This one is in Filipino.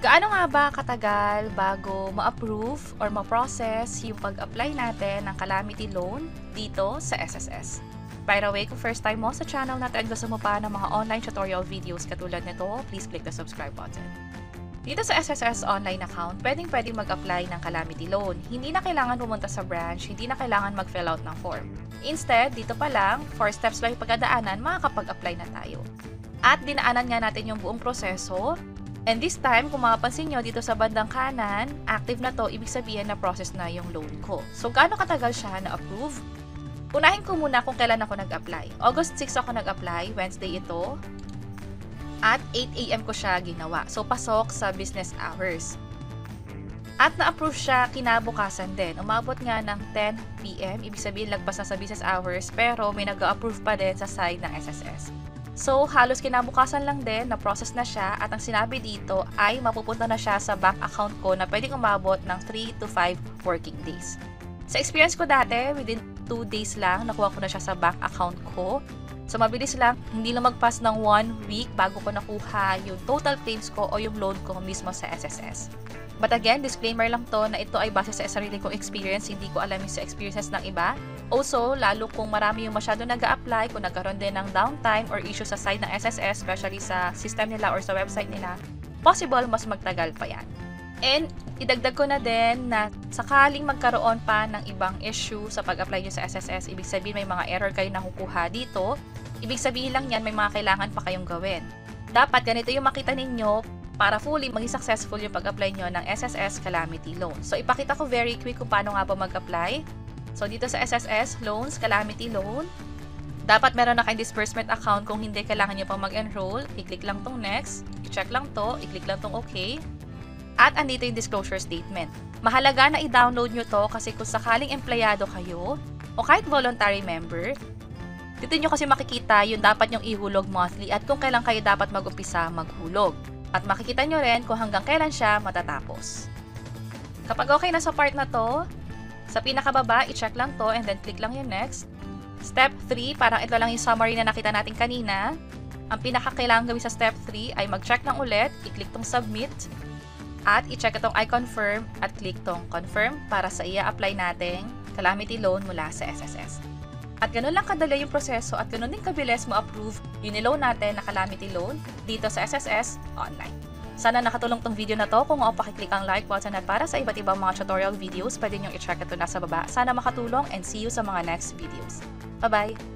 Gaano nga ba katagal bago ma-approve or ma-process yung pag-apply natin ng calamity loan dito sa SSS? By the way, kung first time mo sa channel natin at gusto mo pa ng mga online tutorial videos katulad nito, please click the subscribe button. Dito sa SSS online account, pwedeng mag-apply ng calamity loan. Hindi na kailangan pumunta sa branch, hindi na kailangan mag-fill out ng form. Instead, dito pa lang, 4 steps lang yung pagdadaanan, makakapag-apply na tayo. At dinaanan nga natin yung buong proseso. And this time, kung mapapansin nyo dito sa bandang kanan, active na to, ibig sabihin na process na yung loan ko. So, gaano katagal siya na-approve? Unahin ko muna kung kailan ako nag-apply. August 6 ako nag-apply, Wednesday ito. At 8 AM ko siya ginawa. So, pasok sa business hours. At na-approve siya kinabukasan din. Umabot nga ng 10 PM, ibig sabihin lagpas na sa business hours, pero may nag-approve pa din sa side ng SSS. So, halos kinabukasan lang din, na-process na siya at ang sinabi dito ay mapupunta na siya sa bank account ko na pwedeng umabot ng 3 to 5 working days. Sa experience ko dati, within 2 days lang, nakuha ko na siya sa bank account ko. So, mabilis lang, hindi lumagpas ng 1 week bago ko nakuha yung total claims ko o yung loan ko mismo sa SSS. But again, disclaimer lang to na ito ay base sa sarili kong experience, hindi ko alam yung sa experiences ng iba. Also, lalo kung marami yung masyado nag-a-apply, kung nagkaroon din ng downtime or issue sa side ng SSS, especially sa system nila or sa website nila, possible mas magtagal pa yan. And idagdag ko na din na sakaling magkaroon pa ng ibang issue sa pag-apply nyo sa SSS, ibig sabihin may mga error kayo nakukuha dito, ibig sabihin lang yan may mga kailangan pa kayong gawin. Dapat ganito yung makita ninyo para fully maging successful yung pag-apply nyo ng SSS Calamity Loan. So, ipakita ko very quick kung paano nga ba mag-apply. So, dito sa SSS Loans Calamity Loan, dapat meron na kayong disbursement account. Kung hindi, kailangan nyo pang mag-enroll. I-click lang tong next, i-check lang to, i-click lang tong okay. At andito yung disclosure statement. Mahalaga na i-download nyo to kasi kung sakaling empleyado kayo o kahit voluntary member, dito nyo kasi makikita yung dapat nyong ihulog monthly at kung kailan kayo dapat mag-umpisa maghulog. At makikita nyo rin kung hanggang kailan siya matatapos. Kapag okay na sa part na to, sa pinakababa, i-check lang to and then click lang yung next. Step 3, parang ito lang yung summary na nakita natin kanina. Ang pinakakailangan gawin sa step 3 ay mag-check lang ulit, i-click tong submit, at i-check itong I confirm at click tong confirm para sa i-apply nating calamity loan mula sa SSS. At ganun lang kadali yung proseso at ganun din kabilis mo-approve yung niloan natin na calamity loan dito sa SSS online. Sana nakatulong tong video na to. Kung pakiclick ang like button at para sa iba't ibang mga tutorial videos, pwede nyo i-check ito nasa baba. Sana makatulong and see you sa mga next videos. Bye-bye!